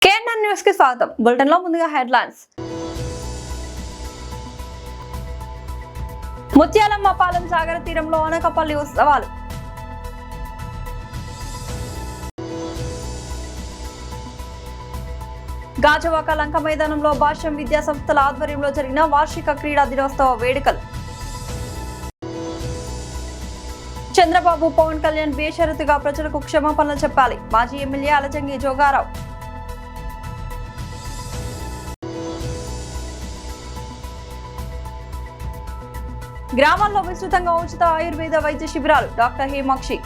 KNN news కి స్వాగతం. Bulletin లో ముందుగా హెడ్లైన్స్. ముత్యాలమ్మ పాలెం సాగర తీరంలో అనకాపల్లి ఉత్సవాలు. గాజువాక లంక మైదానంలో భాష్యం విద్యా సంస్థల ఆధ్వర్యంలో జరిగిన వార్షిక క్రీడా దినోత్సవ వేడుకలు. చంద్రబాబు పవన్ కళ్యాణ్ బేషరతుగా ప్రజలకు క్షమాపణలు చెప్పాలి. మాజీ ఎమ్మెల్యే అలజంగి జోగారావు. గ్రామాల్లో విస్తృతంగా ఉచిత ఆయుర్వేద వైద్య శిబిరాలు. డాక్టర్ హేమాక్షి.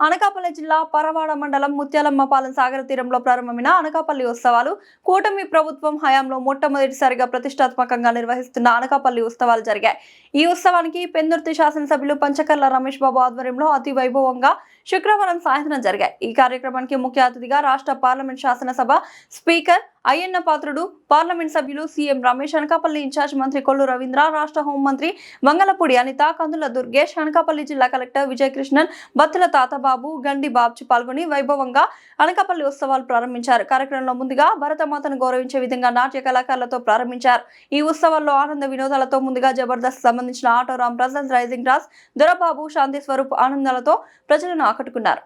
అనకాపల్లి జిల్లా పరవాడ మండలం ముత్యాలమ్మ పాలెం సాగర తీరంలో ప్రారంభమైన అనకాపల్లి ఉత్సవాలు కూటమి ప్రభుత్వం హయాంలో మొట్టమొదటిసారిగా ప్రతిష్టాత్మకంగా నిర్వహిస్తున్న అనకాపల్లి ఉత్సవాలు జరిగాయి. ఈ ఉత్సవానికి పెందుర్తి శాసనసభ్యులు పంచకర్ల రమేష్ బాబు ఆధ్వర్యంలో అతి వైభవంగా శుక్రవారం సాయంత్రం జరిగాయి. ఈ కార్యక్రమానికి ముఖ్య అతిథిగా రాష్ట్ర పార్లమెంట్ శాసనసభ స్పీకర్ అయ్యన్న పాత్రుడు, పార్లమెంట్ సభ్యులు సీఎం రమేష్, అనకాపల్లి ఇన్ఛార్జ్ మంత్రి కొల్లు రవీంద్ర, రాష్ట్ర హోంమంత్రి మంగళపూడి అనిత, కందుల దుర్గేష్, అనకాపల్లి జిల్లా కలెక్టర్ విజయకృష్ణన్, బత్తుల తాతబాబు, గండి బాబ్జీ పాల్గొని వైభవంగా అనకాపల్లి ఉత్సవాలు ప్రారంభించారు. కార్యక్రమంలో ముందుగా భరతమాతను గౌరవించే విధంగా నాట్య కళాకారులతో ప్రారంభించారు. ఈ ఉత్సవాల్లో ఆనంద వినోదాలతో ముందుగా జబర్దస్త్ సంబంధించిన ఆటో రామ్ ప్రసాద్, రైజింగ్ రాజ్, దొరబాబు, శాంతి స్వరూప్ ఆనందాలతో ప్రజలను ఆకట్టుకున్నారు.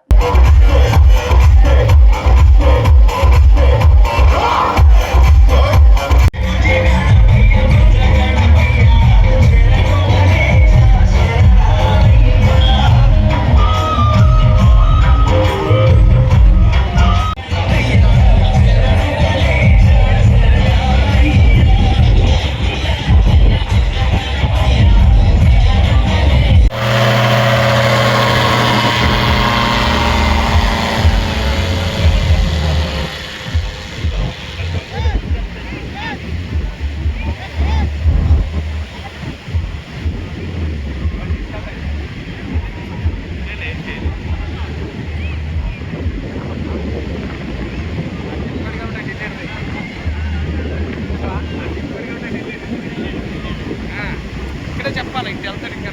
చెప్పాలి వెళ్తాడు ఇంకా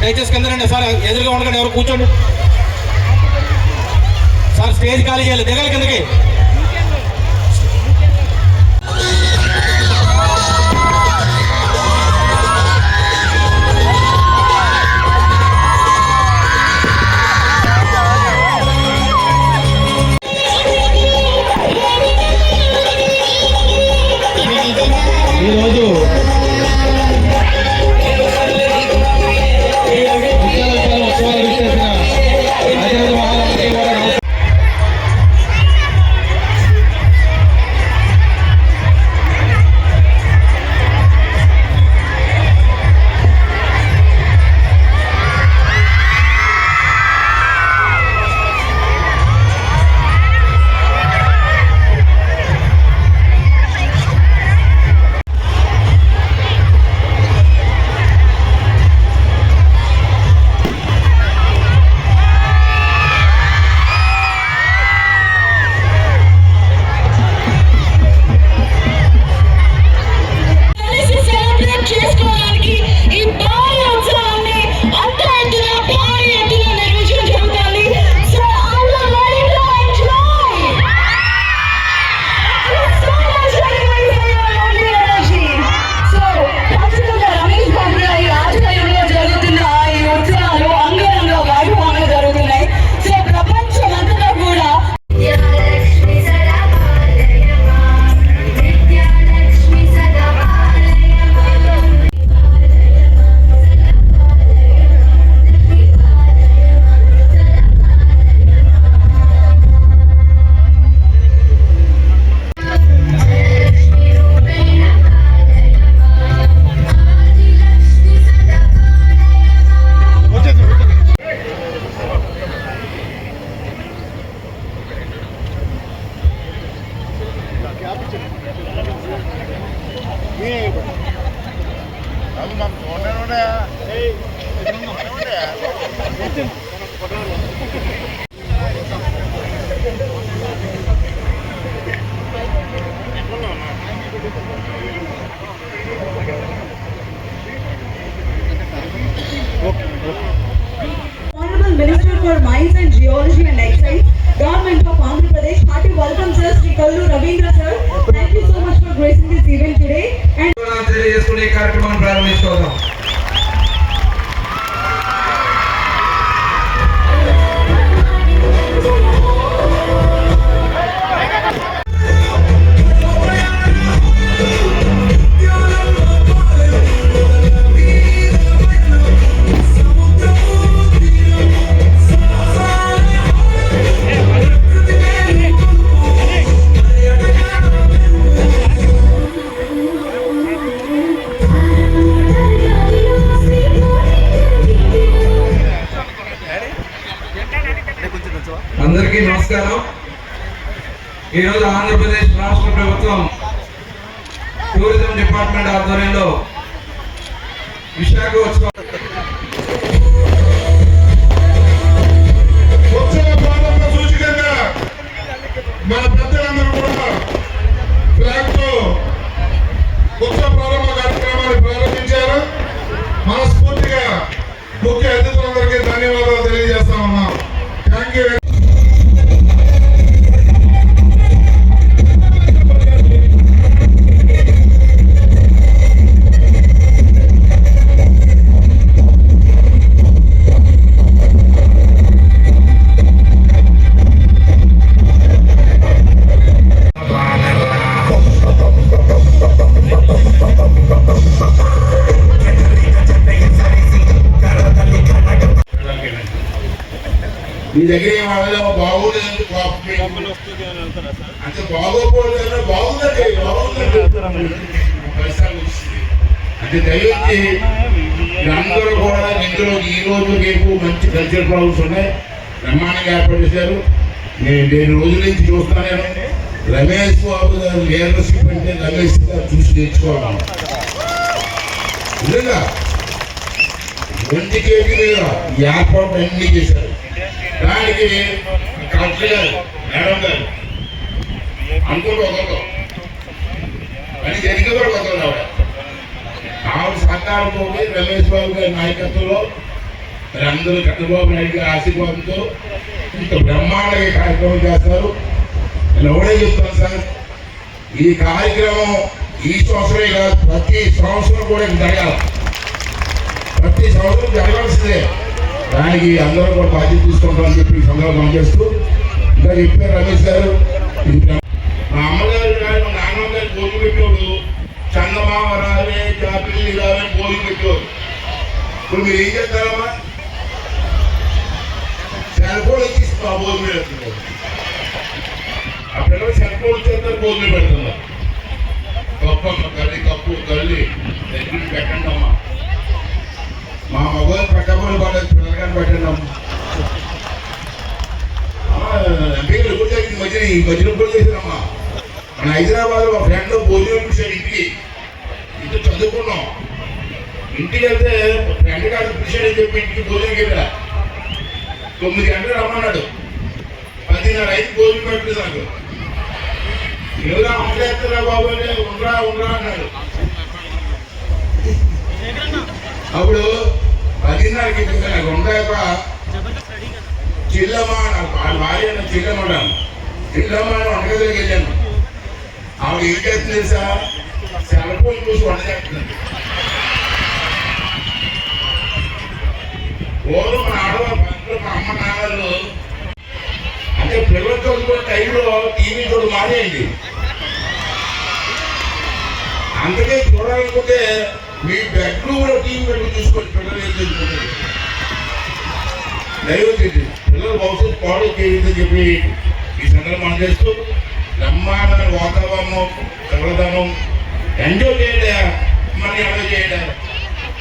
దయచేసి కిందరండి సార్, ఎదురుగా ఉండకండి, ఎవరు కూర్చోండి సార్. స్టేజ్ ఖాళీ చేయాలి, దిగాలి కిందకి. ఈరోజు Honorable Minister for Mines and Geology and Excise, Government of Andhra Pradesh, hearty welcome sir, Sri Kallu Ravindra sir. Thank you so much for gracing this event today. And తెలియజేసుకునే కార్యక్రమాన్ని ప్రారంభించుకుందాం. అందరికీ నమస్కారం. ఈరోజు ఆంధ్రప్రదేశ్ రాష్ట్ర ప్రభుత్వం టూరిజం డిపార్ట్మెంట్ ఆధ్వర్యంలో విశాఖ ఉత్సవం సూచికంగా మన పెద్దలందరూ కూడా ఫ్లాగ్ తో ఉత్సవ ప్రారంభ కార్యక్రమాన్ని ప్రారంభించారు. మనస్ఫూర్తిగా ముఖ్య అతిథులందరికీ ధన్యవాదాలు తెలియజేస్తా ఉన్నాం. Thank you. మీ దగ్గర ఏమో బాగోలేదు అంటే బాగోపోలేదు బాగుందండి అంటే దయచేసి అందరూ కూడా ఇందులో ఈ రోజు రేపు మంచి కల్చర్ ప్రోగ్రామ్స్ ఉన్నాయి, బ్రహ్మాండంగా ఏర్పాటు చేశారు. నేను రోజుల నుంచి చూస్తాను. నేను రమేష్ బాబు గారు లీడర్షిప్ అంటే రమేష్ గారు చూసి నేర్చుకోవాలి. నిజంగా 20 కేజీ మీద ఏర్పాటు అన్ని చేశారు. దానికి కలెక్టర్ గారు మేడం గారు అనుకుంటూ ఒకరు అని జరిగి కూడా ఒకరు ఆవిడ సహకారంతో రమేష్ బాబు గారి నాయకత్వంలో మరి అందరూ చంద్రబాబు నాయుడు గారి ఆశీర్వాదంతో ఇంత బ్రహ్మాండంగా కార్యక్రమం చేస్తారు. నేను ఎవడే చెప్తాను సార్, ఈ కార్యక్రమం ఈ సంవత్సరమే కాదు, ప్రతి సంవత్సరం కూడా జరగాలి. ప్రతి సంవత్సరం జరగాల్సిందే. దానికి అందరూ కూడా బాధ్యత తీసుకుంటామని చెప్పి ఈ సందర్భం చేస్తూ ఇంకా చెప్పారు రమేష్ గారు. మా అమ్మగారు కానీ మా నాన్నగారు భోజనం పెట్టేవాడు, చందమామ రావే జాపిల్లి రావే భోజనం పెట్టేవాడు. ఇప్పుడు మీరు ఏం చేస్తారమ్మా, సెల్ ఫోన్ ఇచ్చి భోజనం పెడుతున్నారు. ఆ పిల్లలు సెల్ ఫోన్ ఇచ్చేస్తారు, భోజనం పెడుతున్నారు. కప్పమ్మ గల్లి కప్పు గల్లి దగ్గరికి పెట్టండి అమ్మా. మా మగవాళ్ళు పెట్టబోలు పడలేదు, పిల్లలకాన్ని పెట్టండి అమ్మ. ఎంపీలు కూడా ఈ మధ్యలో కూడా చేశారమ్మా. మన హైదరాబాద్ మా ఫ్రెండ్ భోజనం పిలిచాడు ఇంటికి. ఇంట్లో చదువుకున్నాం. ఇంటికి వెళ్తే ఫ్రెండ్ కాదు పిలిచాడు అని చెప్పి ఇంటికి భోజనం వెళ్ళా. 9 గంటలు రమ్మన్నాడు, 10:30 భోజనం పెట్టలేదు నాకు. ఎవరా అమ్మలేస్తారా బాబు అంటే ఉండరా అన్నాడు. అప్పుడు 10:30కి నాకు ఉండాక చిల్లమ్మ భార్య చిల్లమ్మ వంటగదిలోకి వెళ్ళాను. ఆవిడ ఏం చేస్తుంది సార్, సెల్ ఫోన్ చూసి వంట చేస్తున్నాడు. ఓరు మన ఆడవాళ్ళు మా అమ్మ నాన్నలు అంటే పిల్లలు చదువుకునే టైంలో టీవీ చూడు మానేయండి. అందుకే చూడాలనుకుంటే మీ బెడ్రూమ్లో టీవీ పెట్టి చూసుకోండి. పిల్లలు ఏం చదువుకుంటారు దయచేసి పిల్లలు భవిష్యత్తు పాడు చేయదని చెప్పి ఈ సందర్భం చేస్తూ బ్రహ్మాండమైన వాతావరణం చల్లదనం ఎంజాయ్ చేయడా మరి ఎంజాయ్ చేయడా.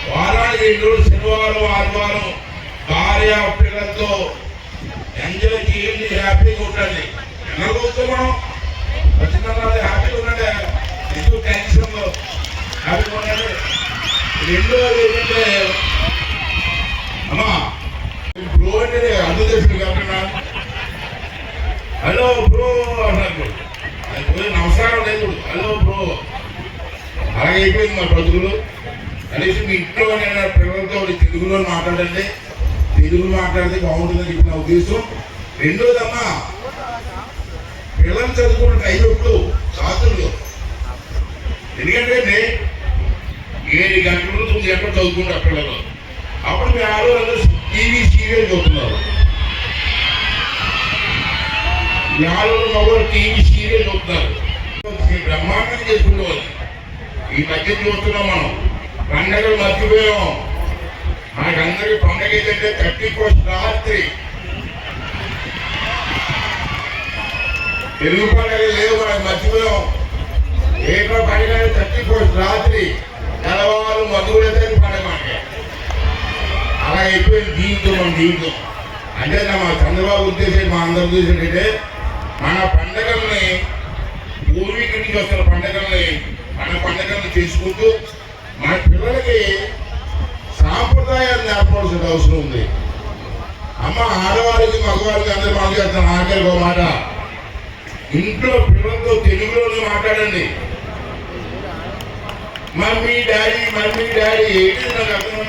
వారానికి 2 రోజులు శనివారం ఆదివారం భార్య పిల్లలతో ఎంజాయ్ చేయండి, హ్యాపీగా ఉండండి. ఎన్నో మనం వచ్చిన హ్యాపీగా ఉండండి. ఎందుకు టెన్షన్ అది మొన్ననే. రెండోది ఏంటంటే అమ్మా బ్రో అంటే అర్థం చేసింది కాకుండా హలో బ్రో అన్నప్పుడు అది పోయి నమస్కారం లేదు, హలో బ్రో. అలాగే అయిపోయింది మా బతుకులు. కనీసం మీ ఇంట్లో నేను పిల్లలతో తెలుగులో మాట్లాడండి, తెలుగు మాట్లాడితే బాగుంటుందని చెప్పి నా ఉద్దేశం. రెండోదమ్మా, పిల్లలు చదువుకున్న టైం ఎప్పుడు రాత్రులు, ఎందుకంటే 7 గంటలు 9 గంటలు చదువుకుంటారు పిల్లలు. అప్పుడు మీ ఆడవాళ్ళు టీవీ సీరియల్ చూస్తున్నారు, మీ ఆడవాళ్ళు మగవాళ్ళు టీవీ సీరియల్ చూస్తున్నారు. బ్రహ్మాండంగా చేసుకుంటారు. ఈ మధ్య చూస్తున్నాం మనం, పండగలు మర్చిపోయాం. మనకందరికి పండగ ఏంటంటే 31st రాత్రి తెలుగు పండుగ లేవు, మనకు మర్చిపోయాం. ఏటో పండుగ 31st రాత్రి తెల్లవారు మధువులైతే పండుగ మనకి. అలా అయిపోయింది జీవితం, మన జీవితం. అంటే మా చంద్రబాబు ఉద్దేశం, మా అందరి ఉద్దేశం ఏంటంటే మన పండుగల్ని, పూర్వీకుల నుంచి వస్తున్న పండుగల్ని, మన పండుగల్ని చేసుకుంటూ మన పిల్లలకి సాంప్రదాయాన్ని నేర్పాల్సిన అవసరం ఉంది. అమ్మ ఆడవారికి మగవారికి అందరూ మాట చేస్తాను. ఆఖరికి ఒక మాట, ఇంట్లో పిల్లలతో తెలుగులోనే మాట్లాడండి. మమ్మీ డాడీ ఏంటి నాకు అర్థం.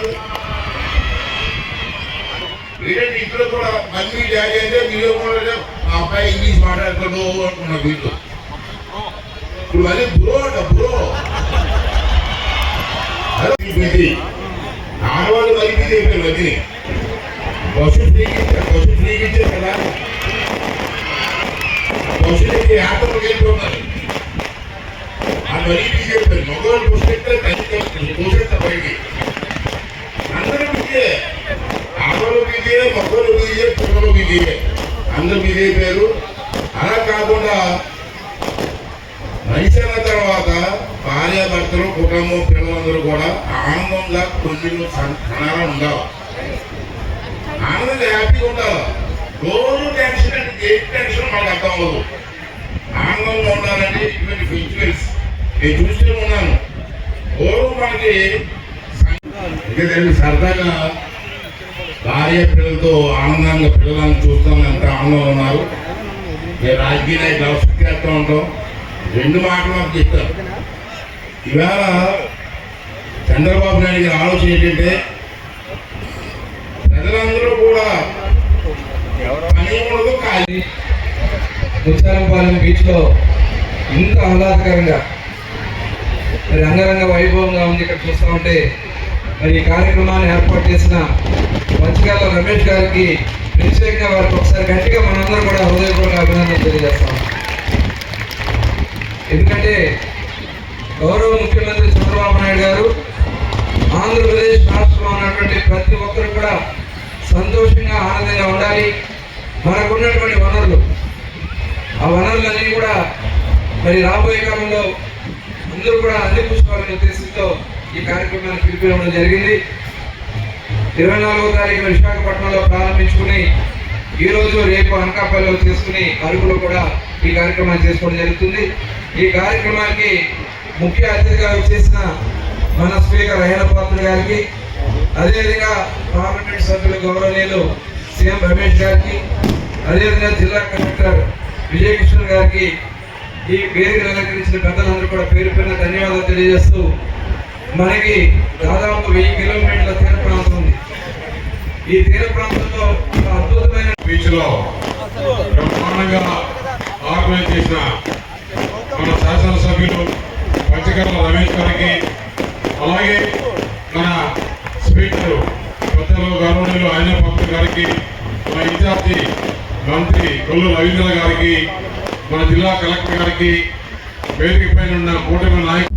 ఏంటంటే ఇంట్లో కూడా మమ్మీ డాడీ అంటే మీరు కూడా మా అబ్బాయి ఇంగ్లీష్ మాట్లాడుతాడు అంటున్నా వీళ్ళు. ఇప్పుడు మళ్ళీ బ్రో అంట, బ్రో ఆడవాళ్ళు మరి బిజీ అయిపోయారు. వదిలి బస్సు ఫ్రీకి ఇచ్చారు కదా, బస్సులకి యాత్రలకు వెళ్ళిపోతున్నారు. ఆ మరీ బిజీ అయిపోయారు. మగవాళ్ళు కూర్చొని బయటికి అందరూ బిజీ, ఆడవాళ్ళు బిజీ, మగవాళ్ళు బిజీ, పిల్లలు బిజీ, అందరూ బిజీ అయిపోయారు. అలా కాకుండా మనిషి అన్న తర్వాత భార్యాభర్తలు, కుటుంబం, పిల్లలందరూ కూడా ఆనందంగా కొన్ని క్షణాలు ఉండాలి. ఆనందంగా హ్యాపీగా ఉండాలి. రోజు టెన్షన్ అంటే ఏ టెన్షన్ మనకు అర్థం అవ్వదు. ఆనందంగా ఉండాలంటే ఇటువంటి ఫెస్టివల్స్ నేను చూస్తూనే ఉన్నాను. రోజు మనకి సరదాగా భార్య పిల్లలతో ఆనందంగా పిల్లలను చూస్తాను, ఎంత ఆనందంగా ఉన్నారు. నేను రాజకీయ నాయకులు అవసరం చేస్తూ ఉంటాం. 2 మాటలు నాకు చెప్తాను. ఇవాళ చంద్రబాబు నాయుడు గారి ఆలోచన ఏంటంటే ప్రజలందరూ కూడా పని ఉండదు, ఖాళీ. ముత్యాలంపాలెం బీచ్ లో ఇంత ఆహ్లాదకరంగా మరి అంగరంగ వైభవంగా ఉంది. ఇక్కడ చూస్తూ ఉంటే మరి ఈ కార్యక్రమాన్ని ఏర్పాటు చేసిన పంచగాల రమేష్ గారికి ప్రత్యేకంగా వారికి ఒకసారి గట్టిగా మనందరం కూడా హృదయపూర్వక అభినందనలు తెలియజేస్తాం. ఎందుకంటే గౌరవ ముఖ్యమంత్రి చంద్రబాబు నాయుడు గారు ఆంధ్రప్రదేశ్ రాష్ట్రంలో ఉన్నటువంటి ప్రతి ఒక్కరు కూడా సంతోషంగా ఆనందంగా ఉండాలి. మనకున్నటువంటి వనరులు, ఆ వనరులన్నీ కూడా మరి రాబోయే కాలంలో అందరూ కూడా అందిపుచ్చుకోవాలనే ఉద్దేశంతో ఈ కార్యక్రమాన్ని పిలిపివ్వడం జరిగింది. 24వ తారీఖున విశాఖపట్నంలో ప్రారంభించుకుని ఈరోజు రేపు అనకాపల్లిలో చేసుకుని అరకులో కూడా ఈ కార్యక్రమాన్ని చేసుకోవడం జరుగుతుంది. ఈ కార్యక్రమానికి ముఖ్య అతిథిగా వచ్చేసిన మన స్పీకర్ అయ్యన పాత్ర గారికి, అదేవిధంగా పార్లమెంట్ సభ్యులు గౌరవనీయులు సీఎం రమేష్ గారికి, అదేవిధంగా జిల్లా కలెక్టర్ విజయకృష్ణ గారికి, ఈ వేదిక అలంకరించిన పెద్దలందరూ కూడా పేరు పేరున ధన్యవాదాలు తెలియజేస్తూ, మనకి దాదాపు 1000 కిలోమీటర్ల తీర ప్రాంతం ఉంది. ఈ తీర ప్రాంతంలో అద్భుతమైన బీచ్ లో బ్రహ్మాండంగా ఆర్గనైజ్ చేసిన మన శాసనసభ్యులు పంచకర్ల రమేష్ గారికి, అలాగే మన స్పీకర్ పెద్దలు గౌరవనీయులు అయ్యన పాత్ర గారికి, మన ఇన్ఛార్జి మంత్రి కొల్లు రవీంద్ర గారికి, మన జిల్లా కలెక్టర్ గారికి, వేదిక పైన ఉన్న కూటమి నాయకులు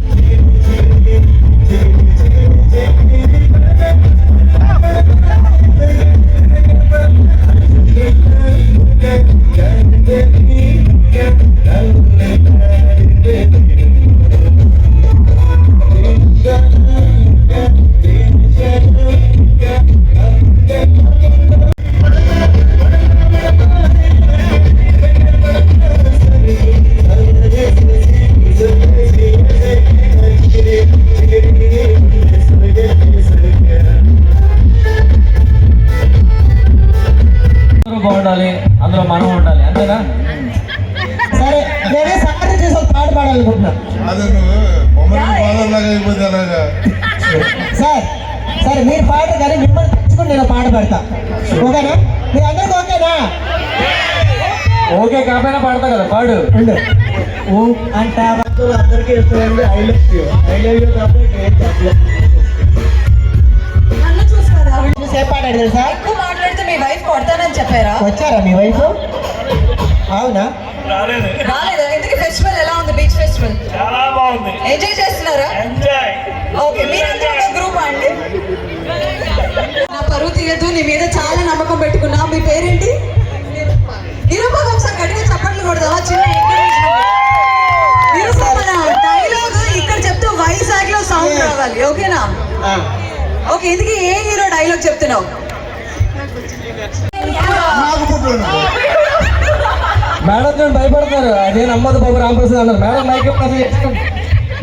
అది మమ్మల్ని బాధలాగా అయిపోతే అలాగా. సార్ సరే మీరు పాట కానీ మిమ్మల్ని తెచ్చుకుని నేను పాట పెడతా, ఓకేనా? మీ అందరికి ఓకేనా? ఓకే కాకపోయినా పాడతా కదా, పాడు. ఓ అంటే అందరికీ ఇస్తానండి. ఐ లవ్ యూ తప్ప ఏం చెప్పలేదు. నన్ను చూస్తారా? సేపు పాడాడు తెలుసా? ఎక్కువ మాట్లాడితే మీ వైఫ్ కొడతానని చెప్పారా? వచ్చారా మీ వైఫ్? అవునా? రాలేదా? ఎందుకు ఫెస్టివల్ ఎలా ఉంది? బీచ్ ఫెస్టివల్ చాలా బాగుంది. ఎంజాయ్ చేస్తున్నారా? ఓకే, మీరంతా ఒక గ్రూప్ అండి. నా పరువు తీయద్దు, నీ మీద చాలా నమ్మకం పెట్టుకున్నా. మీ పేరేంటి? నిరూపక. ఒకసారి గట్టిగా చప్పట్లు కొడదామా? చిన్న నిరూపణ డైలాగ్ ఇక్కడ చెప్తూ వైజాగ్ లో సౌండ్ రావాలి, ఓకేనా? ఓకే, ఎందుకు ఏ హీరో డైలాగ్ చెప్తున్నావు? మేడం చూడండి భయపడతారు, అదే నమ్మదు బాబు రామప్రసాద్ అన్నారు. మేడం మైక్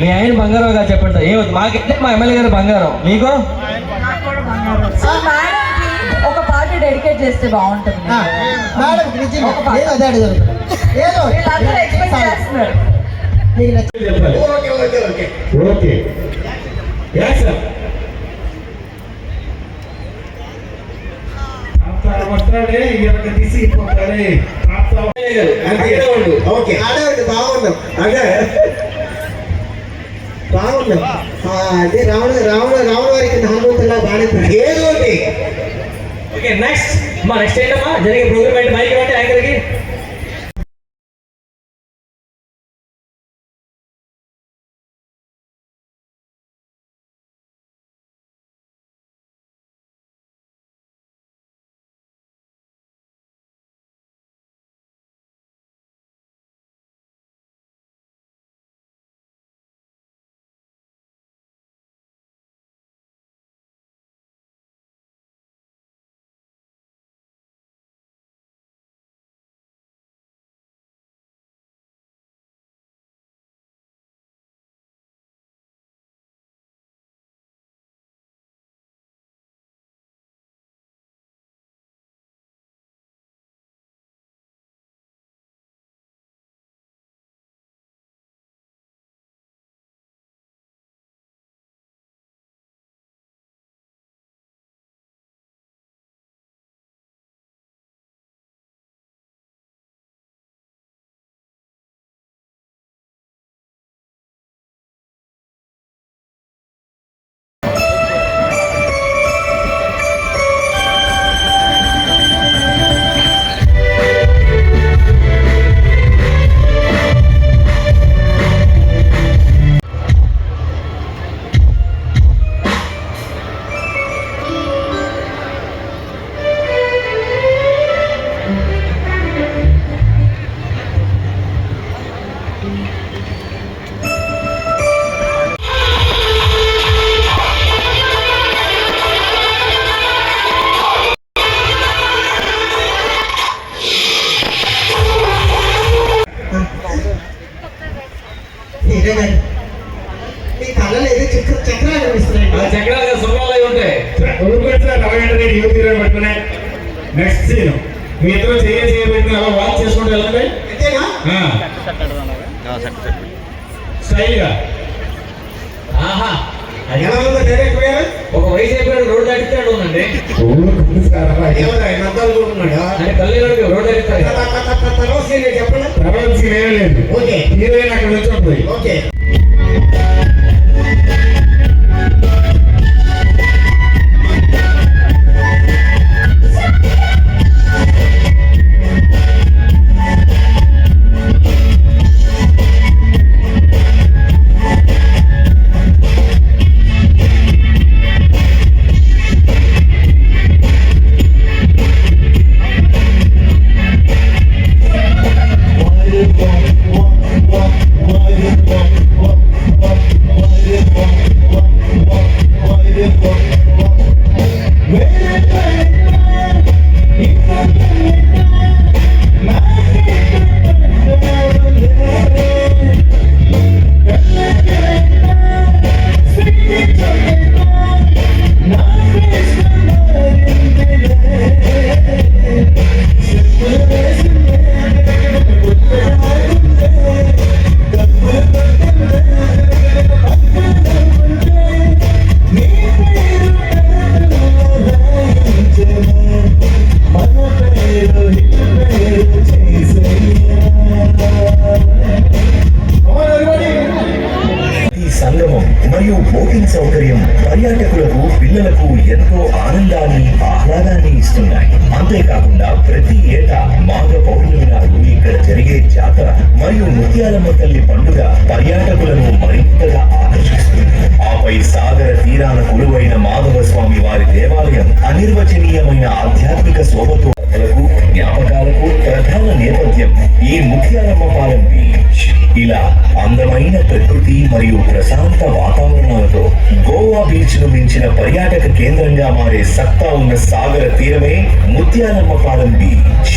మీ ఆయన బంగారం గారు చెప్పండి సార్. ఏమవుతుంది మాకైతే మా ఎమ్మెల్యే గారు బంగారం, మీకు ఒక పాట డెడికేట్ చేస్తే బాగుంటుంది. మేడం నేను అదే అడుగుతాను. ఏదో వీళ్ళందరూ ఎక్స్పెక్ట్ చేస్తున్నారు. మీకు నచ్చింది చెప్పాలి. Okay okay okay okay sir. Okay ఆడవాడి బాగున్నాం. అదే బాగున్నాం. అదే రావణ వారికి హనుమంతులా బాగా ఏదో ఒకటి. ఓకే నెక్స్ట్ ఏంటమ్మా జరిగే ప్రోగ్రామ్ అంటే మైక్ అంటే యాంకర్కి మీ కళ్ళలో ఏదో చక్రాలు కనిపిస్తున్నాయి. చక్రాలు సుఖాలు అయి ఉంటాయి. నెక్స్ట్ సీన్ మీ ఇద్దరు చేయబెట్టిన అలా వాచ్ చేసుకుంటూ వెళ్ళండి. స్టైల్ గా. ఆహా ఎలా ఉందో డైరెక్ట్ పోయారు. ఒక వయసు అయిపోయాడు రోడ్డు దాటిస్తాడు ఉందండి. అంటే కళ్ళు రోడ్డు దాటిస్తాడు. తర్వాత సీన్ ఏం లేదు. ఓకే హీరోయిన్ అక్కడ నుంచి ఉంటుంది. ఓకే Why సంగమం మరియు బోటింగ్ సౌకర్యం పర్యాటకులకు పిల్లలకు ఎంతో ఆనందాన్ని ఆహ్లాదాన్ని ఇస్తున్నాయి. అంతేకాకుండా ప్రతి ఏటా మాఘ పౌర్ణమి నాడు ఇక్కడ జరిగే జాతర మరియు ముత్యాలమ్మ తల్లి పండుగ పర్యాటకులను మరింతగా ఆకర్షిస్తుంది. ఆపై సాగర తీరాన కొలువైన మాధవ స్వామి వారి దేవాలయం అనిర్వచనీయమైన ఆధ్యాత్మిక శోభతో జ్ఞాపకాలకు ప్రధాన నేపథ్యం ఈ ముత్యాలమ్మ పాలెం బీచ్. ఇలా అందమైన ప్రకృతి మరియు ప్రశాంత వాతావరణాలతో గోవా బీచ్ ను మించిన పర్యాటక కేంద్రంగా మారే సత్తా ఉన్న సాగర తీరమే ముత్యాలమ్మ పాలెం బీచ్.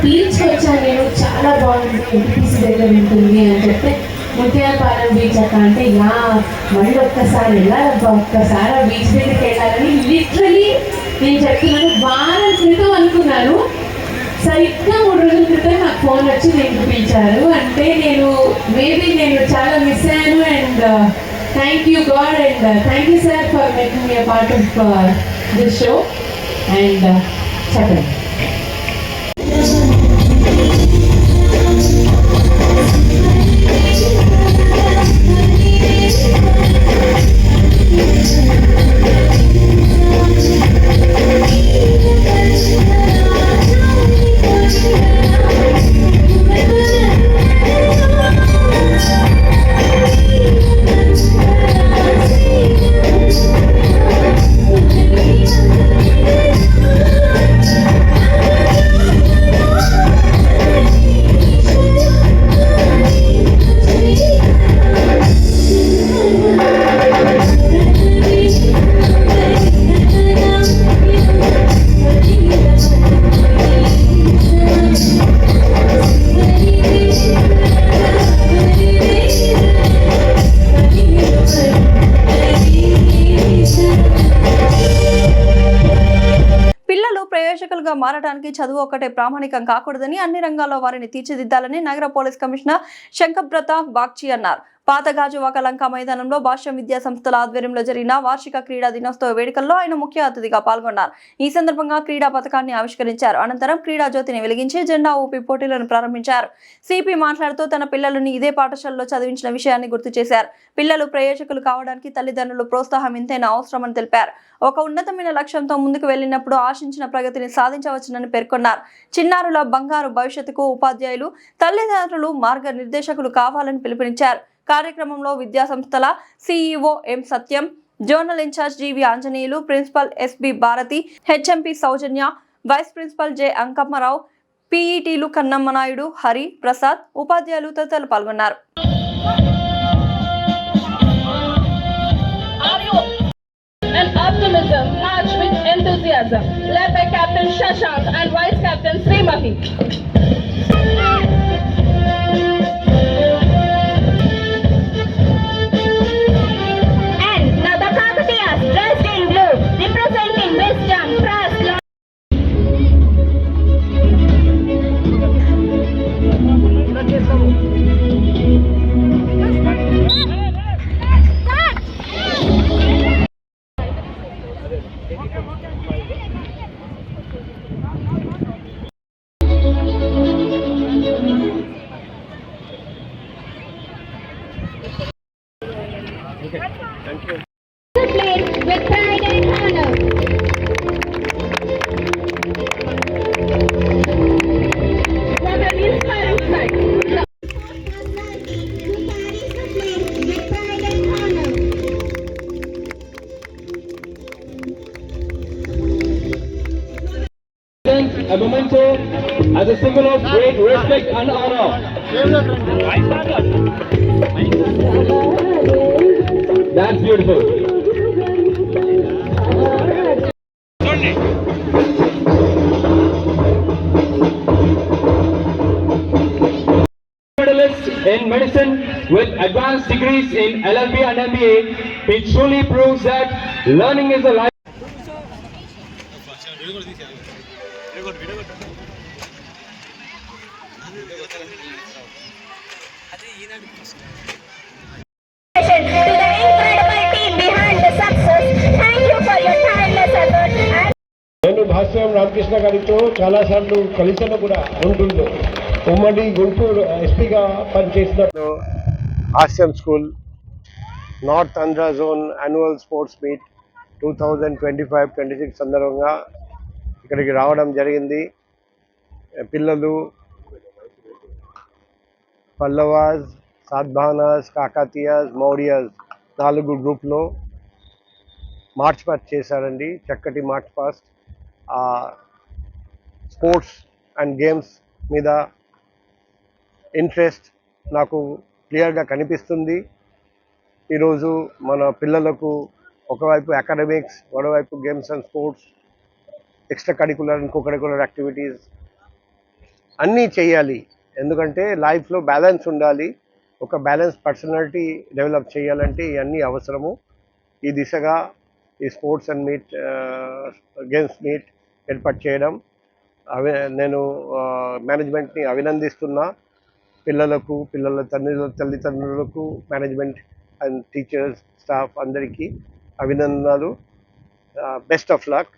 బీచ్ వచ్చాను నేను, చాలా బాగుంది, ఎంపీసీ దగ్గర ఉంటుంది అని చెప్తే ముత్యాలపాలెం బీచ్ అక్క అంటే యా మళ్ళీ ఒక్కసారి వెళ్ళాలబ్బా, ఒక్కసారి ఆ బీచ్ దగ్గరికి వెళ్ళాలని లిటరలీ నేను చెప్తున్నాను. వారం క్రితం అనుకున్నాను, సరిగ్గా 3 రోజుల క్రితం నాకు ఫోన్ వచ్చి నేను పిలిచారు. అంటే నేను చాలా మిస్ అయ్యాను. And thank you God and thank you sir for making me a part of this show. And చెప్పండి. ప్రయోజకులుగా మారడానికి చదువు ఒక్కటే ప్రామాణికం కాకూడదని, అన్ని రంగాల్లో వారిని తీర్చిదిద్దాలని నగర పోలీస్ కమిషనర్ శంకబ్రత బాగ్చి అన్నారు. పాత గాజువాక లంక మైదానంలో భాష్యం విద్యా సంస్థల ఆధ్వర్యంలో జరిగిన వార్షిక క్రీడా దినోత్సవ వేడుకల్లో ఆయన ముఖ్య అతిథిగా పాల్గొన్నారు. ఈ సందర్భంగా క్రీడా పథకాన్ని ఆవిష్కరించారు. అనంతరం క్రీడా జ్యోతిని వెలిగించి జెండా ఊపి పోటీలను ప్రారంభించారు. సిపి మాట్లాడుతూ తన పిల్లలని ఇదే పాఠశాలలో చదివించిన విషయాన్ని గుర్తు చేశారు. పిల్లలు ప్రయోజకులు కావడానికి తల్లిదండ్రులు ప్రోత్సాహం ఎంతైనా అవసరమని తెలిపారు. ఒక ఉన్నతమైన లక్ష్యంతో ముందుకు వెళ్లినప్పుడు ఆశించిన ప్రగతిని సాధించవచ్చునని పేర్కొన్నారు. చిన్నారుల బంగారు భవిష్యత్తుకు ఉపాధ్యాయులు, తల్లిదండ్రులు మార్గనిర్దేశకులు కావాలని పిలుపునిచ్చారు. కార్యక్రమంలో విద్యా సంస్థల CEO M Satyam, zonal in charge G V Anjaneyulu, principal S B Bharathi, H M P Soujanya, vice principal J Ankammarao, పిఈటీలు కన్నమ్మనాయుడు, హరి ప్రసాద్, ఉపాధ్యాయులు తదితరులు పాల్గొన్నారు. Optimism matched with enthusiasm, led by Captain Shashank and Vice Captain Srimathi. And now the Kakatiyas dressed in blue, representing wisdom, trust, Thank you. with pride and honor. What an inspiring sight. A memento as a symbol of great respect and honor. beautiful. Medalist in medicine with advanced degrees in LLB and MBA, it truly proves that learning is a life. To the incredible team behind the success, thank you for your tireless effort and నేను భాస్కర్ రామకృష్ణ గారితో చాలాసార్లు కలిసిన కూడా గుంటూరులో ఉమ్మడి గుంటూరు ఎస్పీగా పనిచేసిన హాస్యం school north Andhra zone annual sports meet 2025-26 సందర్భంగా ఇక్కడికి రావడం జరిగింది. పిల్లలు పల్లవాస్, సాద్భానాస్, కాకతీయాస్, మౌర్యాస్ 4 గ్రూప్లో మార్చ్ పాస్ట్ చేశారండి. చక్కటి March past. Sports and games మీద ఇంట్రెస్ట్ నాకు క్లియర్గా కనిపిస్తుంది. ఈరోజు మన పిల్లలకు ఒకవైపు అకాడమిక్స్, మరోవైపు games and sports, extra curricular ఇంకో కరికులర్ యాక్టివిటీస్ అన్నీ చేయాలి. ఎందుకంటే లైఫ్లో బ్యాలెన్స్ ఉండాలి. ఒక బ్యాలెన్స్ పర్సనాలిటీ డెవలప్ చేయాలంటే ఇవన్నీ అవసరము. ఈ దిశగా ఈ sports and meet games meet ఏర్పాటు చేయడం నేను మేనేజ్మెంట్ని అభినందిస్తున్నా. పిల్లలకు, పిల్లల తల్లిదండ్రులకు, మేనేజ్మెంట్ అండ్ టీచర్స్, స్టాఫ్ అందరికీ అభినందనలు. బెస్ట్ ఆఫ్ లక్,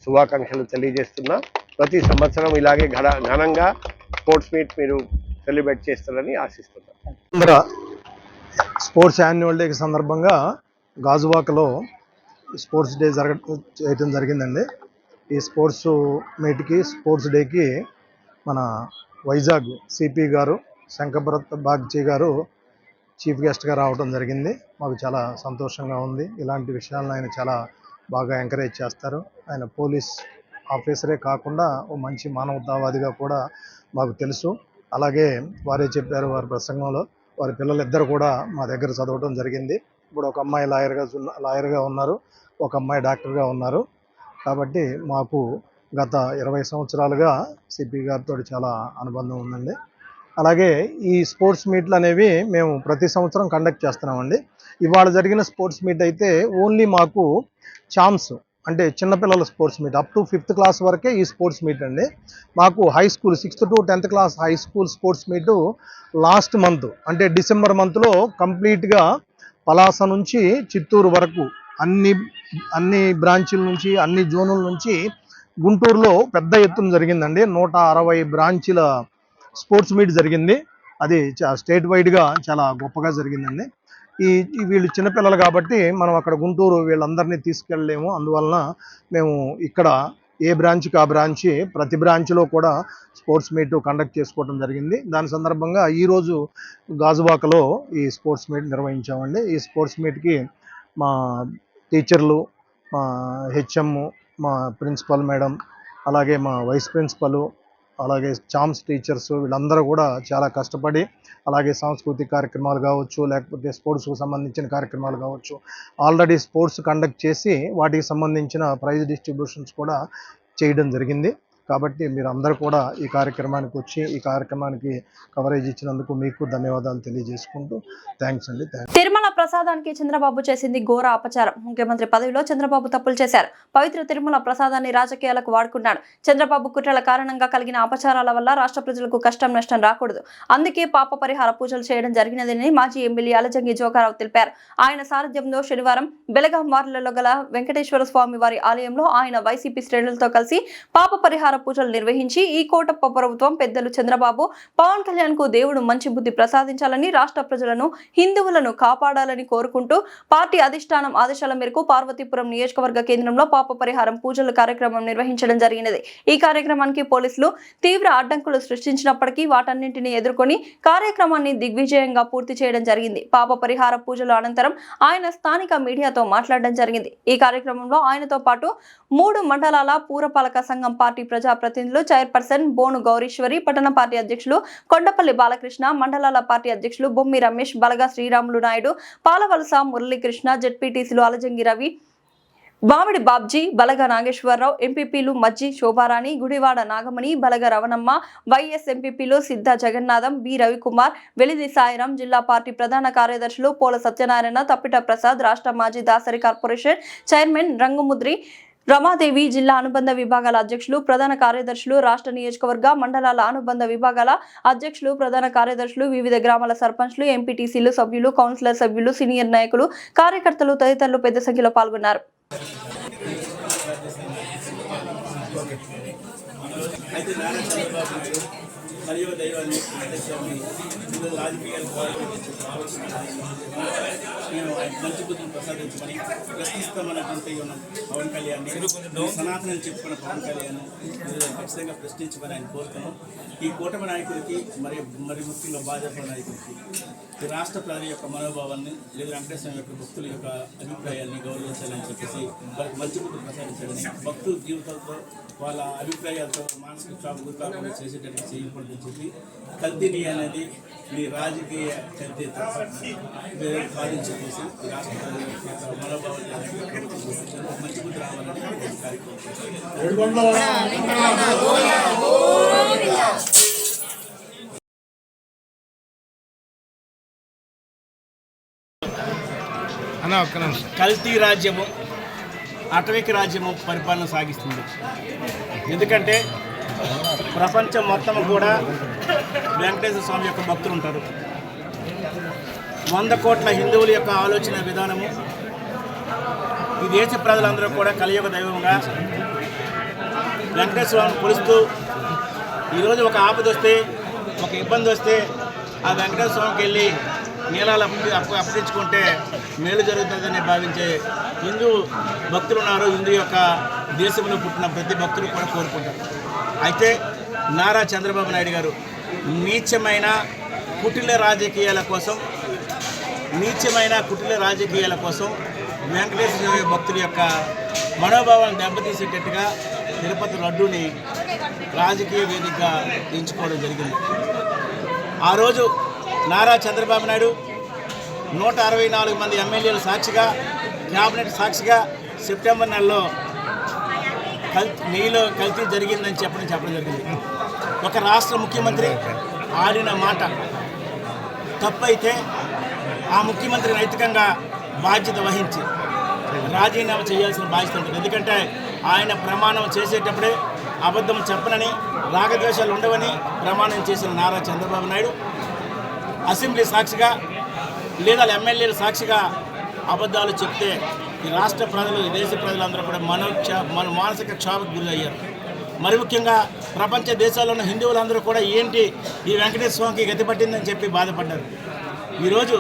శుభాకాంక్షలు తెలియజేస్తున్నా. ప్రతి సంవత్సరం ఇలాగే ఘనంగా స్పోర్ట్స్ మీట్ మీరు సెలబ్రేట్ చేస్తారని ఆశిస్తున్నాను. స్పోర్ట్స్ యాన్యువల్ డే సందర్భంగా గాజువాకలో స్పోర్ట్స్ డే చేయడం జరిగిందండి. ఈ స్పోర్ట్స్ మీట్కి, స్పోర్ట్స్ డేకి మన వైజాగ్ సిపి గారు శంకభరత్ బాగ్చి గారు చీఫ్ గెస్ట్గా రావడం జరిగింది. మాకు చాలా సంతోషంగా ఉంది. ఇలాంటి విషయాలను ఆయన చాలా బాగా ఎంకరేజ్ చేస్తారు. ఆయన పోలీస్ ఆఫీసరే కాకుండా ఓ మంచి మానవతావాదిగా కూడా మాకు తెలుసు. అలాగే వారే చెప్పారు వారి ప్రసంగంలో, వారి పిల్లలిద్దరు కూడా మా దగ్గర చదవడం జరిగింది. ఇప్పుడు ఒక అమ్మాయి లాయర్గా ఉన్నారు, ఒక అమ్మాయి డాక్టర్గా ఉన్నారు. కాబట్టి మాకు గత 20 సంవత్సరాలుగా సిపి గారితో చాలా అనుబంధం ఉందండి. అలాగే ఈ స్పోర్ట్స్ మీట్లు అనేవి మేము ప్రతి సంవత్సరం కండక్ట్ చేస్తున్నామండి. ఇవాళ జరిగిన స్పోర్ట్స్ మీట్ అయితే ఓన్లీ మాకు ఛాంప్స్ అంటే చిన్నపిల్లల sports meet up to 5th class వరకే ఈ స్పోర్ట్స్ మీట్ అండి. మాకు high school 6th to 10th class high school sports meet last month అంటే డిసెంబర్ మంత్లో కంప్లీట్గా పలాస నుంచి చిత్తూరు వరకు అన్ని బ్రాంచీల నుంచి, అన్ని జోనుల నుంచి గుంటూరులో పెద్ద ఎత్తున జరిగిందండి. 160 బ్రాంచీల స్పోర్ట్స్ మీట్ జరిగింది. అది స్టేట్ వైడ్గా చాలా గొప్పగా జరిగిందండి. వీళ్ళు చిన్నపిల్లలు కాబట్టి మనం అక్కడ గుంటూరు వీళ్ళందరినీ తీసుకెళ్ళలేము. అందువలన మేము ఇక్కడ ఏ బ్రాంచ్కి ఆ బ్రాంచి, ప్రతి బ్రాంచ్లో కూడా స్పోర్ట్స్ మీట్ కండక్ట్ చేసుకోవడం జరిగింది. దాని సందర్భంగా ఈరోజు గాజువాకలో ఈ స్పోర్ట్స్ మీట్ నిర్వహించామండి. ఈ స్పోర్ట్స్ మీట్కి మా టీచర్లు, మా హెచ్ఎం, మా ప్రిన్సిపల్ మేడం, అలాగే మా వైస్ ప్రిన్సిపల్, అలాగే ఛాంప్స్ టీచర్స్ వీళ్ళందరూ కూడా చాలా కష్టపడి, అలాగే సాంస్కృతిక కార్యక్రమాలు కావచ్చు, లేకపోతే స్పోర్ట్స్కు సంబంధించిన కార్యక్రమాలు కావచ్చు, ఆల్రెడీ స్పోర్ట్స్ కండక్ట్ చేసి వాటికి సంబంధించిన ప్రైజ్ డిస్ట్రిబ్యూషన్స్ కూడా చేయడం జరిగింది. కాబట్టి మీరు అందరూ కూడా ఈ కార్యక్రమానికి వచ్చి ఈ కార్యక్రమానికి కవరేజ్ ఇచ్చినందుకు మీకు ధన్యవాదాలు తెలియజేసుకుంటూ థ్యాంక్స్ అండి. తిరుమల ప్రసాదానికి చంద్రబాబు చేసింది ఘోర అపచారం. ముఖ్యమంత్రి పదవిలో చంద్రబాబు తప్పులు చేశారు. పవిత్ర తిరుమల ప్రసాదాన్ని రాజకీయాలకు వాడుకున్నాడు. చంద్రబాబు కుట్రల కారణంగా కలిగిన అపచారాల వల్ల రాష్ట్ర ప్రజలకు కష్టం నష్టం రాకూడదు. అందుకే పాప పరిహార పూజలు చేయడం జరిగినదని మాజీ ఎమ్మెల్యే అలజంగి జోగారావు తెలిపారు. ఆయన సారథ్యంలో శనివారం బెలగాం వార్లలో గల వెంకటేశ్వర స్వామి వారి ఆలయంలో ఆయన వైసీపీ శ్రేణులతో కలిసి పాప పరిహార పూజలు నిర్వహించి ఈ కోటప్ప ప్రభుత్వం పెద్దలు చంద్రబాబు, పవన్ కళ్యాణ్ కు దేవుడు మంచి బుద్ధి ప్రసాదించాలని, రాష్ట్ర ప్రజలను, హిందువులను కాపాడాలని కోరుకుంటూ పార్టీ అధిష్టానం ఆదేశాల మేరకు పార్వతీపురం నియోజకవర్గ కేంద్రంలో పాప పరిహారం పూజల కార్యక్రమం నిర్వహించడం జరిగినది. ఈ కార్యక్రమానికి పోలీసులు తీవ్ర అడ్డంకులు సృష్టించినప్పటికీ వాటన్నింటినీ ఎదుర్కొని కార్యక్రమాన్ని దిగ్విజయంగా పూర్తి చేయడం జరిగింది. పాప పరిహార పూజల అనంతరం ఆయన స్థానిక మీడియాతో మాట్లాడడం జరిగింది. ఈ కార్యక్రమంలో ఆయనతో పాటు 3 మండలాల పూరపాలక సంఘం పార్టీ ప్రజా ప్రజాప్రతినిధులు, చైర్పర్సన్ బోను గౌరీశ్వరి, పట్టణ పార్టీ అధ్యక్షులు కొండపల్లి బాలకృష్ణ, మండలాల పార్టీ అధ్యక్షులు బొమ్మి రమేష్, బలగా శ్రీరాములు నాయుడు, పాలవలస మురళీకృష్ణ, జెడ్పీటీసీలు అలజంగి రవి, బామిడి బాబ్జీ, బలగ నాగేశ్వరరావు, ఎంపీపీలు మజ్జి శోభారాణి, గుడివాడ నాగమణి, బలగ రవణమ్మ, వైఎస్ ఎంపీపీలు సిద్ధ జగన్నాథం, బి రవికుమార్, వెలిది సాయిరాం, జిల్లా పార్టీ ప్రధాన కార్యదర్శులు పోల సత్యనారాయణ, తప్పిట ప్రసాద్, రాష్ట్ర మాజీ దాసరి కార్పొరేషన్ చైర్మన్ రంగుముద్రి రమాదేవి, జిల్లా అనుబంధ విభాగాల అధ్యక్షులు, ప్రధాన కార్యదర్శులు, రాష్ట్ర నియోజకవర్గ మండలాల అనుబంధ విభాగాల అధ్యక్షులు, ప్రధాన కార్యదర్శులు, వివిధ గ్రామాల సర్పంచ్లు, ఎంపీటీసీలు సభ్యులు, కౌన్సిలర్ సభ్యులు, సీనియర్ నాయకులు, కార్యకర్తలు తదితరులు పెద్ద సంఖ్యలో పాల్గొన్నారు. మరియు దైవాన్ని రాజకీయాలు నేను మంచి బుద్ధిని ప్రసాదించమని ప్రశ్నిస్తామన్నటువంటి పవన్ కళ్యాణ్ సనాతనం చెప్పుకున్న పవన్ కళ్యాణ్ ఖచ్చితంగా ప్రశ్నించమని ఆయన కోరుతున్నాం. ఈ కూటమి నాయకుడికి మరి ముఖ్యంగా భాజపా నాయకుడికి ఈ రాష్ట్ర ప్రజల యొక్క మనోభావాన్ని లేదా వెంకటేశ్వర యొక్క భక్తుల యొక్క అభిప్రాయాన్ని గౌరవించాలని చెప్పేసి వాళ్ళకి మంచి బుద్ధి ప్రసాదించాలని, భక్తుల జీవితాలతో వాళ్ళ అభిప్రాయాలతో మానసిక క్షోభ గురి కాకుండా చేసేటట్టు చేయకూడదని చెప్పి కల్తీని అనేది మీ రాజకీయ కల్తీ తప్ప వేరే కాదని చెప్పేసి ఈ రాష్ట్ర ప్రజల యొక్క మనోభావాన్ని మంచి బుద్ధి రావాలని కార్యక్రమం. కల్తీ రాజ్యము, అటవిక రాజ్యము పరిపాలన సాగిస్తుంది. ఎందుకంటే ప్రపంచం మొత్తం కూడా వెంకటేశ్వర స్వామి యొక్క భక్తులు ఉంటారు. 100 కోట్ల హిందువుల యొక్క ఆలోచన విధానము, ఈ దేశ ప్రజలందరూ కూడా కలియుగ దైవంగా వెంకటేశ్వర స్వామిని కొలుస్తూ ఈరోజు ఒక ఆపద వస్తే, ఒక ఇబ్బంది వస్తే ఆ వెంకటేశ్వర స్వామికి వెళ్ళి నీళ్ళాలు అప్పగించుకుంటే మేలు జరుగుతుందని భావించే హిందూ భక్తులు ఉన్నారు. హిందూ యొక్క దేశంలో పుట్టిన ప్రతి భక్తులు కూడా కోరుకుంటారు. అయితే నారా చంద్రబాబు నాయుడు గారు నీచమైన కుటిల రాజకీయాల కోసం వెంకటేశ్వర స్వామి భక్తుల యొక్క మనోభావాలను దెబ్బతీసేటట్టుగా తిరుపతి లడ్డూని రాజకీయ వేదికగా ఎంచుకోవడం జరిగింది. ఆ రోజు నారా చంద్రబాబు నాయుడు 164 మంది ఎమ్మెల్యేలు సాక్షిగా, క్యాబినెట్ సాక్షిగా సెప్టెంబర్ నెలలో నెయ్యిలో కల్తీ జరిగిందని చెప్పడం జరిగింది. ఒక రాష్ట్ర ముఖ్యమంత్రి ఆడిన మాట తప్పైతే ఆ ముఖ్యమంత్రి నైతికంగా బాధ్యత వహించి రాజీనామా చేయాల్సిన బాధ్యత ఉంటుంది. ఎందుకంటే ఆయన ప్రమాణం చేసేటప్పుడే అబద్ధం చెప్పనని, రాగద్వేషాలు ఉండవని ప్రమాణం చేసిన నారా చంద్రబాబు నాయుడు అసెంబ్లీ సాక్షిగా లేదా ఎమ్మెల్యేల సాక్షిగా అబద్ధాలు చెప్తే ఈ రాష్ట్ర ప్రజలు, ఈ దేశ ప్రజలందరూ కూడా మానసిక క్షోభకు గురి అయ్యారు. మరి ముఖ్యంగా ప్రపంచ దేశాల్లో ఉన్న హిందువులందరూ కూడా ఏంటి ఈ వెంకటేశ్వర స్వామికి గతి పట్టిందని చెప్పి బాధపడ్డారు. ఈరోజు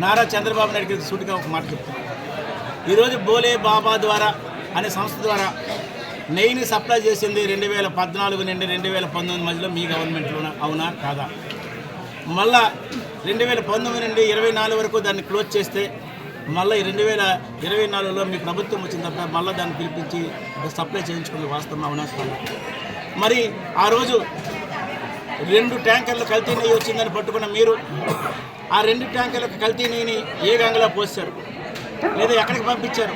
నారా చంద్రబాబు నాయుడు గారికి సూటిగా ఒక మాట చెప్తున్నారు. ఈరోజు బోలే బాబా ద్వారా అనే సంస్థ ద్వారా నెయ్యిని సప్లై చేసింది 2014 నుండి 2019 మధ్యలో మీ గవర్నమెంట్లో అవునా కాదా? మళ్ళా 2019 నుండి 24 వరకు దాన్ని క్లోజ్ చేస్తే మళ్ళీ 2024లో మీ ప్రభుత్వం వచ్చిన తర్వాత మళ్ళీ దాన్ని పిలిపించి సప్లై చేయించుకునే వాస్తవం అవునా కాదా? మరి ఆ రోజు 2 ట్యాంకర్లు కల్తీ నెయ్యి వచ్చిందని పట్టుకున్న మీరు ఆ 2 ట్యాంకర్లకు కల్తీ నెయ్యిని ఏ గంగలో పోసారు లేదా ఎక్కడికి పంపించారు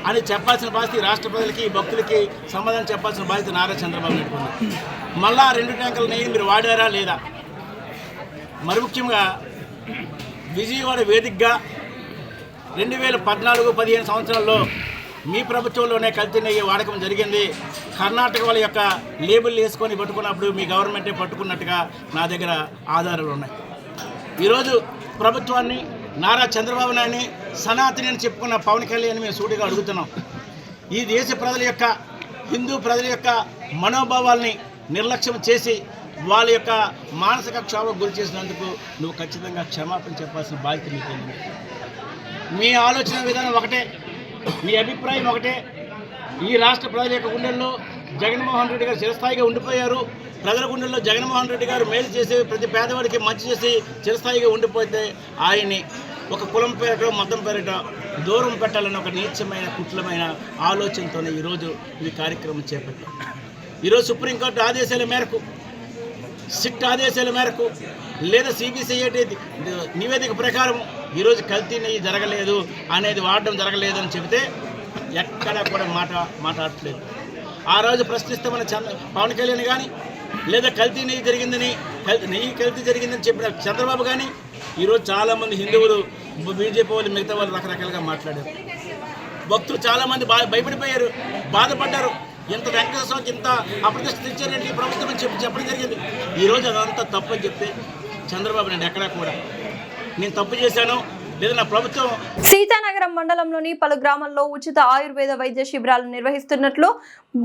అని చెప్పాల్సిన బాధ్యత రాష్ట్ర ప్రజలకి, భక్తులకి సమాధానం చెప్పాల్సిన బాధ్యత నారా చంద్రబాబు నాయుడు ఉంది. మళ్ళీ ఆ 2 ట్యాంకర్ల నెయ్యిని మీరు వాడారా లేదా? మరి ముఖ్యంగా విజయవాడ వేదికగా 2014-15 సంవత్సరాల్లో మీ ప్రభుత్వంలోనే కల్తీ నెయ్యి వాడకం జరిగింది. కర్ణాటక వాళ్ళ యొక్క లేబుల్ వేసుకొని పట్టుకున్నప్పుడు మీ గవర్నమెంటే పట్టుకున్నట్టుగా నా దగ్గర ఆధారాలు ఉన్నాయి. ఈరోజు ప్రభుత్వాన్ని, నారా చంద్రబాబు నాయుడిని సనాతని అని చెప్పుకున్న పవన్ కళ్యాణ్ మేము సూటిగా అడుగుతున్నాం. ఈ దేశ ప్రజల యొక్క, హిందూ ప్రజల యొక్క మనోభావాల్ని నిర్లక్ష్యం చేసి వాళ్ళ యొక్క మానసిక క్షోభకు గురి చేసినందుకు నువ్వు ఖచ్చితంగా క్షమాపణ చెప్పాల్సిన బాధ్యత నీకు. మీ ఆలోచన విధానం ఒకటే, మీ అభిప్రాయం ఒకటే. ఈ రాష్ట్ర ప్రజల యొక్క గుండెల్లో జగన్మోహన్ రెడ్డి గారు చిరస్థాయిగా ఉండిపోయారు. ప్రజల గుండెల్లో జగన్మోహన్ రెడ్డి గారు మేలు చేసి ప్రతి పేదవాడికి మంచి చేసి చిరస్థాయిగా ఉండిపోతే ఆయన్ని ఒక కులం పేరిట, మతం పేరిట దూరం పెట్టాలని ఒక నీచమైన, కుట్లమైన ఆలోచనతోనే ఈరోజు ఈ కార్యక్రమం చేపట్టాం. ఈరోజు సుప్రీంకోర్టు ఆదేశాల మేరకు, సిట్ ఆదేశాల మేరకు లేదా సిబిసిఐటి నివేదిక ప్రకారం ఈరోజు కల్తీ నెయ్యి జరగలేదు అనేది వాడడం జరగలేదు అని చెబితే ఎక్కడా కూడా మాట్లాడట్లేదు. ఆ రోజు ప్రశ్నిస్తామన్న పవన్ కళ్యాణ్ కానీ, లేదా కల్తీ నెయ్యి జరిగిందని చెప్పిన చంద్రబాబు కానీ, ఈరోజు చాలామంది హిందువులు, బీజేపీ వాళ్ళు, మిగతా వాళ్ళు రకరకాలుగా మాట్లాడారు. భక్తులు చాలామంది భయపడిపోయారు, బాధపడ్డారు. ఇంత వెంకటేశ్వరకి ఇంత అప్రతిష్ట తెచ్చారండి ఈ ప్రభుత్వం అని చెప్పడం జరిగింది. ఈరోజు అదంతా తప్పు అని చెప్తే చంద్రబాబు నాయుడు ఎక్కడా కూడా నేను తప్పు చేశాను లేదా నా ప్రభుత్వం. సీతానగరం మండలంలోని పలు గ్రామాల్లో ఉచిత ఆయుర్వేద వైద్య శిబిరాలు నిర్వహిస్తున్నట్లు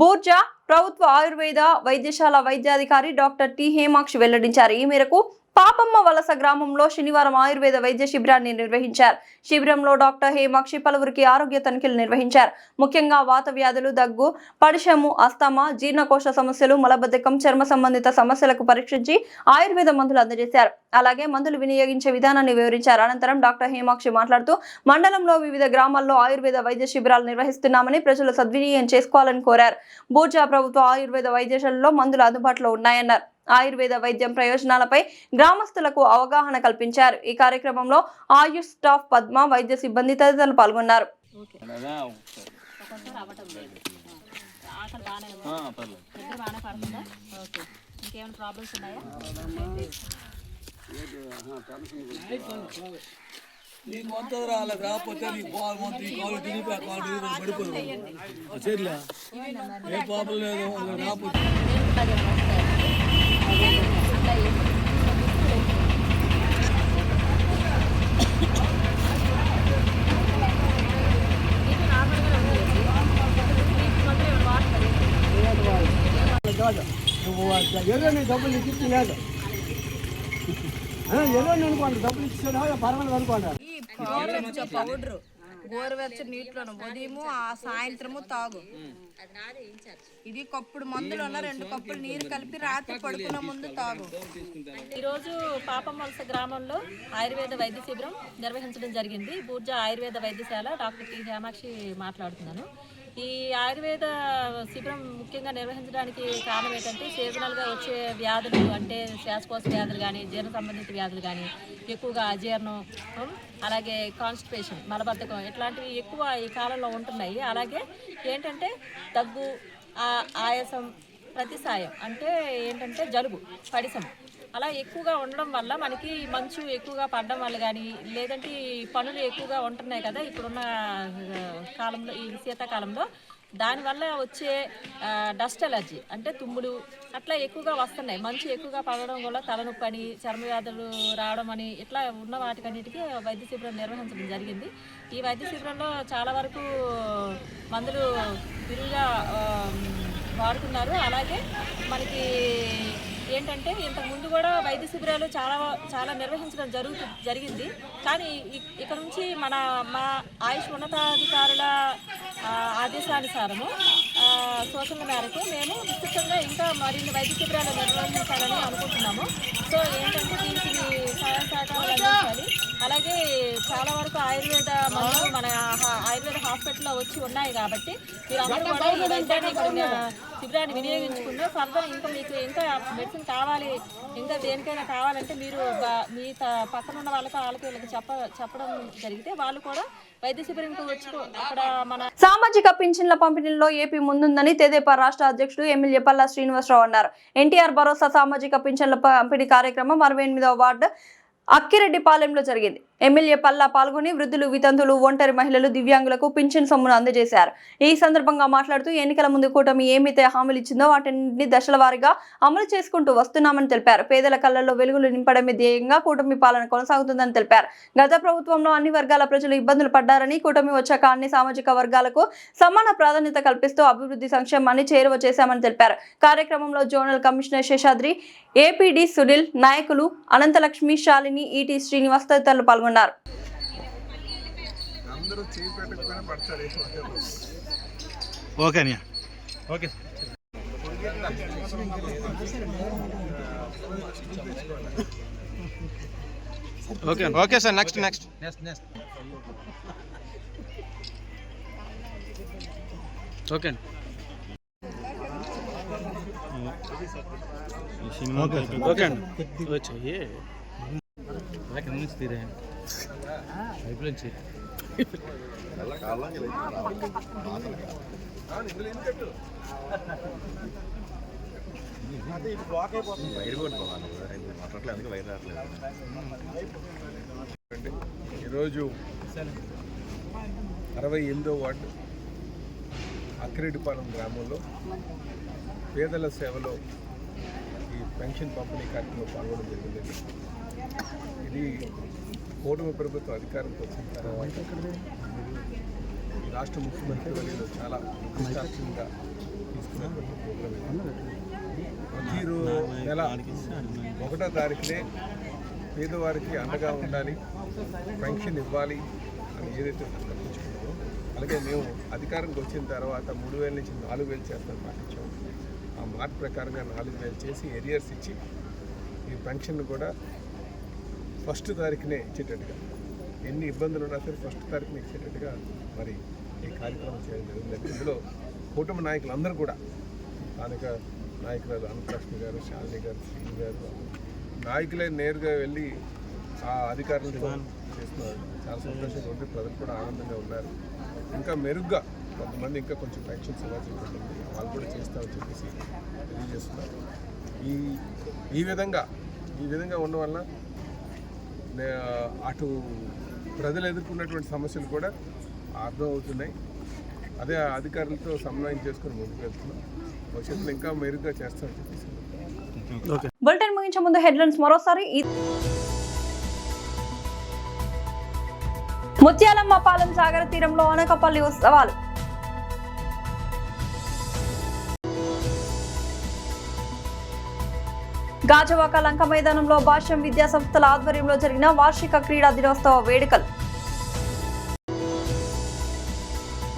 బూర్జా ప్రభుత్వ ఆయుర్వేద వైద్యశాల వైద్యాధికారి డాక్టర్ టి హేమాక్షి వెల్లడించారు. ఈ మేరకు పాపమ్మ వలస గ్రామంలో శనివారం ఆయుర్వేద వైద్య శిబిరాన్ని నిర్వహించారు. శిబిరంలో డాక్టర్ హేమాక్షి పలువురికి ఆరోగ్య తనిఖీలు నిర్వహించారు. ముఖ్యంగా వాత వ్యాధులు, దగ్గు, పడిశము, అస్తమా, జీర్ణకోశ సమస్యలు, మలబద్ధకం, చర్మ సంబంధిత సమస్యలకు పరీక్షించి ఆయుర్వేద మందులు అందజేశారు. అలాగే మందులు వినియోగించే విధానాన్ని వివరించారు. అనంతరం డాక్టర్ హేమాక్షి మాట్లాడుతూ మండలంలో వివిధ గ్రామాల్లో ఆయుర్వేద వైద్య శిబిరాలు నిర్వహిస్తున్నామని ప్రజలు సద్వినియోగం చేసుకోవాలని కోరారు. బూర్జా ప్రభుత్వ ఆయుర్వేద వైద్యశాలలో మందులు అందుబాటులో ఉన్నాయన్నారు. ఆయుర్వేద వైద్యం ప్రయోజనాలపై గ్రామస్తులకు అవగాహన కల్పించారు. ఈ కార్యక్రమంలో ఆయుష్ స్టాఫ్, పద్మ, వైద్య సిబ్బంది తదితరులు పాల్గొన్నారు. డబ్బులు ఇచ్చిలేదు, డబ్బులు ఇచ్చేదా పర్వాలేదు అనుకోండి. పౌడర్ గోరువెచ్చని నీటిలోను ఉదయము ఆ సాయంత్రము తాగు. ఇది కప్పుడు మందులు 2 కప్పులు నీరు కలిపి రాత్రి పడుకున్న ముందు తాగు. ఈరోజు పాపమ్మ వలస గ్రామంలో ఆయుర్వేద వైద్య శిబిరం నిర్వహించడం జరిగింది. బూర్జా ఆయుర్వేద వైద్యశాల డాక్టర్ టి హేమాక్షి మాట్లాడుతున్నాను. ఈ ఆయుర్వేద శిబిరం ముఖ్యంగా నిర్వహించడానికి కారణం ఏంటంటే సీజనల్గా వచ్చే వ్యాధులు, అంటే శ్వాసకోశ వ్యాధులు కానీ, జీర్ణ సంబంధిత వ్యాధులు కానీ, ఎక్కువగా అజీర్ణం, అలాగే కాన్స్టిపేషన్, మలబద్ధకం ఇట్లాంటివి ఎక్కువ ఈ కాలంలో ఉంటున్నాయి. అలాగే ఏంటంటే దగ్గు, ఆయాసం, ప్రతిసాయం అంటే ఏంటంటే జలుబు, పడిసం అలా ఎక్కువగా ఉండడం వల్ల మనకి మంచు ఎక్కువగా పడడం వల్ల కానీ, లేదంటే పనులు ఎక్కువగా ఉంటున్నాయి కదా ఇప్పుడున్న కాలంలో, ఈ శీతాకాలంలో, దానివల్ల వచ్చే డస్ట్ ఎలర్జీ అంటే తుమ్ములు అట్లా ఎక్కువగా వస్తున్నాయి. మంచు ఎక్కువగా పడడం వల్ల తలనొప్పి అని, చర్మ వ్యాధులు రావడం అని, ఇట్లా ఉన్న వాటికన్నిటికీ వైద్య శిబిరం నిర్వహించడం జరిగింది. ఈ వైద్య శిబిరంలో చాలా వరకు మందులు విరివిగా వాడుతున్నారు. అలాగే మనకి ఏంటంటే ఇంతకుముందు కూడా వైద్య శిబిరాలు చాలా నిర్వహించడం జరిగింది. కానీ ఇక్కడ నుంచి మా ఆయుష్ ఉన్నతాధికారుల ఆదేశానుసారము, సూచనల మేరకు మేము విస్తృతంగా ఇంకా మరిన్ని వైద్య శిబిరాలు నిర్వహించాలని అనుకుంటున్నాము. సో ఏంటంటే దీనికి సహాయ సహకారాలు అందించాలి. అలాగే చాలా వరకు ఆయుర్వేద మందులు మన ఆయుర్వేద హాస్పిటల్లో వచ్చి ఉన్నాయి కాబట్టి మీరందరూ కూడా ఈ వైద్యాన్ని శిబిరాన్ని వినియోగించుకుంటే ఫర్దర్ ఇంకా మీకు ఇంకా మెడిసిన్ కావాలి, ఇంకా దేనికైనా కావాలంటే మీరు మీ పక్కన ఉన్న వాళ్ళకి వీళ్ళకి చెప్పడం జరిగితే వాళ్ళు కూడా వైద్య శిబిరంకి వచ్చి అక్కడ మన సామాజిక పింఛన్ల పంపిణీలో ఏపీ ముందుందని తెదేపా రాష్ట్ర అధ్యక్షుడు ఎమ్మెల్యే పల్లా శ్రీనివాసరావు అన్నారు. ఎన్టీఆర్ భరోసా సామాజిక పింఛన్ల పంపిణీ కార్యక్రమం 68వ వార్డు అక్కిరెడ్డిపాలెంలో జరిగింది. ఎమ్మెల్యే పల్లా పాల్గొని వృద్ధులు, వితంతులు, ఒంటరి మహిళలు, దివ్యాంగులకు పింఛన్ సొమ్మును అందజేశారు. ఈ సందర్భంగా మాట్లాడుతూ ఎన్నికల ముందు కూటమి ఏమైతే హామీలు ఇచ్చిందో వాటిని దశల వారీగా అమలు చేసుకుంటూ వస్తున్నామని తెలిపారు. పేదల కళ్లలో వెలుగులు నింపడమే ధ్యేయంగా కూటమి పాలన కొనసాగుతుందని తెలిపారు. గత ప్రభుత్వంలో అన్ని వర్గాల ప్రజలు ఇబ్బందులు పడ్డారని, కూటమి వచ్చాక అన్ని సామాజిక వర్గాలకు సమాన ప్రాధాన్యత కల్పిస్తూ అభివృద్ధి సంక్షేమాన్ని చేరువ చేశామని తెలిపారు. కార్యక్రమంలో zonal commissioner Seshadri, APD Sunil, నాయకులు అనంతలక్ష్మి, శాలిని, ఈటీ శ్రీనివాస్ తదితరులు పాల్గొన్నారు. Okay sir, next okay. Okay అండి వచ్చాయి తీరే అయిపోయింది ఈరోజు 68వ వార్డు అక్కిరెడ్డిపాలెం గ్రామంలో పేదల సేవలో ఈ పెన్షన్ పంపిణీ కార్యక్రమంలో పాల్గొనడం జరిగింది. ఇది కూటమి ప్రభుత్వం అధికారంకి వచ్చిన తర్వాత ఈ రాష్ట్ర ముఖ్యమంత్రి వర్యులు చాలా ప్రతిష్టాత్మకంగా తీసుకున్నటువంటి ప్రోగ్రాం ఇది. ప్రతి నెల 1వ తారీఖునే పేదవారికి అండగా ఉండాలి, పెన్షన్ ఇవ్వాలి అని ఏదైతే తప్పించుకున్నామో, అలాగే మేము అధికారంకి వచ్చిన తర్వాత 3,000 నుంచి 4,000 చేస్తామని పాటించాము. ఆ మాట ప్రకారంగా 4,000 చేసి ఎరియర్స్ ఇచ్చి ఈ పెన్షన్ కూడా 1వ తారీఖునే ఇచ్చేటట్టుగా, ఎన్ని ఇబ్బందులు ఉన్నా సరే 1వ తారీఖునే ఇచ్చేటట్టుగా మరి ఈ కార్యక్రమం చేయడం జరిగింది. ఇందులో కుటుంబ నాయకులందరూ కూడా, స్థానిక నాయకురాలు అనంతలక్ష్మి గారు, శాలిని గారు, శ్రీ గారు, నాయకులే నేరుగా వెళ్ళి ఆ అధికారులతో చేస్తున్నారు. చాలా సంతోషంగా ఉంది, ప్రజలు కూడా ఆనందంగా ఉన్నారు. ఇంకా మెరుగ్గా కొంతమంది ఇంకా కొంచెం పెన్షన్స్ ఇవ్వాల్సి ఉంటుంది, వాళ్ళు కూడా చేస్తామని చెప్పేసి తెలియజేస్తున్నారు. ఈ విధంగా ఉండడం వల్ల అటు ప్రజలు ఎదుర్కొన్నటువంటి సమస్యలు కూడా అర్థమవుతున్నాయి. అదే అధికారులతో సమన్వయం చేసుకుని ముందుకు వెళ్తున్నాం. భవిష్యత్తులో ఇంకా మెరుగ్గా చేస్తామని చెప్పేసి. బులెటిన్ ముగించే ముందు హెడ్లైన్స్ మరోసారి. ముత్యాలమ్మ పాలెం సాగర తీరంలో అనకాపల్లి ఉత్సవాలు. గాజువాక లంక మైదానంలో భాష్యం విద్యా సంస్థల ఆధ్వర్యంలో జరిగిన వార్షిక క్రీడా దినోత్సవ వేడుకలు.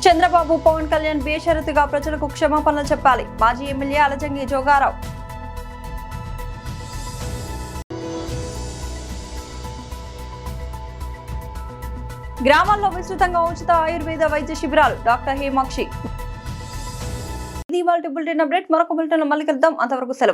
చంద్రబాబు, పవన్ కళ్యాణ్ బేషరతుగా ప్రజలకు క్షమాపణలు చెప్పాలి, మాజీ ఎమ్మెల్యే అలజంగి జోగారావు. గ్రామాల్లో విస్తృతంగా ఉచిత ఆయుర్వేద వైద్య శిబిరాలు. డాక్టర్ హేమాక్షి. ఇది ఇవాల్టి బులెటిన్ అప్డేట్. మరొక బులెటిన్ లో మళ్ళీ కలుద్దాం. అంతవరకు సెలవు.